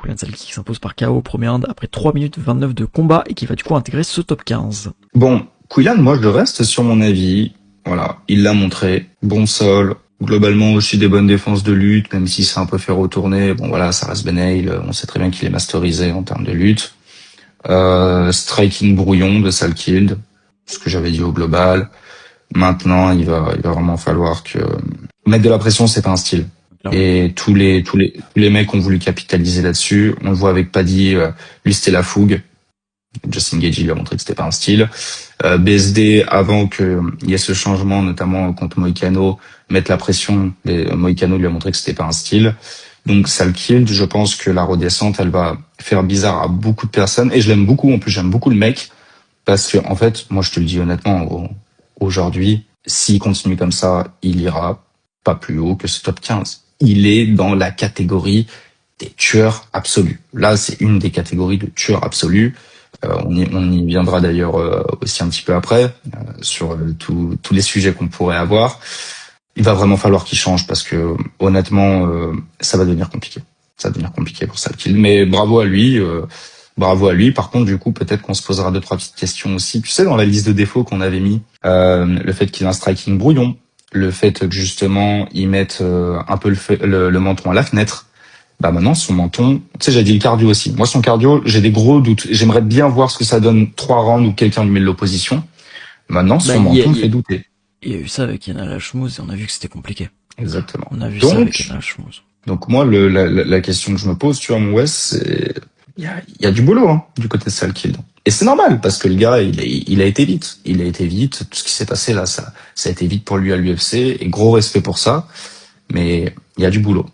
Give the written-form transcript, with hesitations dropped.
Julian Salki qui s'impose par KO au premier round après 3 minutes 29 de combat et qui va du coup intégrer ce top 15. Bon, Quillan, moi je reste sur mon avis. Voilà, il l'a montré. Bon sol, globalement aussi des bonnes défenses de lutte, même si c'est un peu fait retourner. Bon voilà, ça reste Beneil, on sait très bien qu'il est masterisé en termes de lutte. Striking brouillon de Salkild, ce que j'avais dit au global. Maintenant, il va vraiment falloir que mettre de la pression, c'est pas un style. Clairement. Et tous les mecs ont voulu capitaliser là-dessus. On le voit avec Paddy, lui c'était la fougue. Justin Gaethje lui a montré que c'était pas un style. BSD, avant qu'il y ait ce changement, notamment contre Moïcano, mettre la pression, Moïcano lui a montré que c'était pas un style. Donc Salkild, je pense que la redescente, elle va faire bizarre à beaucoup de personnes. Et je l'aime beaucoup, en plus j'aime beaucoup le mec. Parce que, en fait, moi je te le dis honnêtement, aujourd'hui, s'il continue comme ça, il ira pas plus haut que ce top 15. Il est dans la catégorie des tueurs absolus. Là, c'est une des catégories de tueurs absolus. On y viendra d'ailleurs aussi un petit peu après sur tous les sujets qu'on pourrait avoir. Il va vraiment falloir qu'il change parce que honnêtement, ça va devenir compliqué. Ça va devenir compliqué pour Salkild. Mais bravo à lui. Bravo à lui. Par contre, du coup, peut-être qu'on se posera 2-3 petites questions aussi. Tu sais, dans la liste de défauts qu'on avait mis, le fait qu'il ait un striking brouillon, le fait que justement il mette un peu le menton à la fenêtre. Bah maintenant, son menton, tu sais, j'ai dit le cardio aussi. Moi, son cardio, j'ai des gros doutes. J'aimerais bien voir ce que ça donne 3 rounds où quelqu'un lui met de l'opposition. Maintenant, son menton me fait douter. Il y a eu ça avec Yana Lachmouz et on a vu que c'était compliqué. Exactement. On a vu ça avec Yana Lachmouz. Donc moi, la question que je me pose, tu vois, mon Wes, c'est il y a du boulot du côté de Salkild. Et c'est normal parce que le gars, il a été vite. Il a été vite. Tout ce qui s'est passé là, ça a été vite pour lui à l'UFC et gros respect pour ça. Mais il y a du boulot.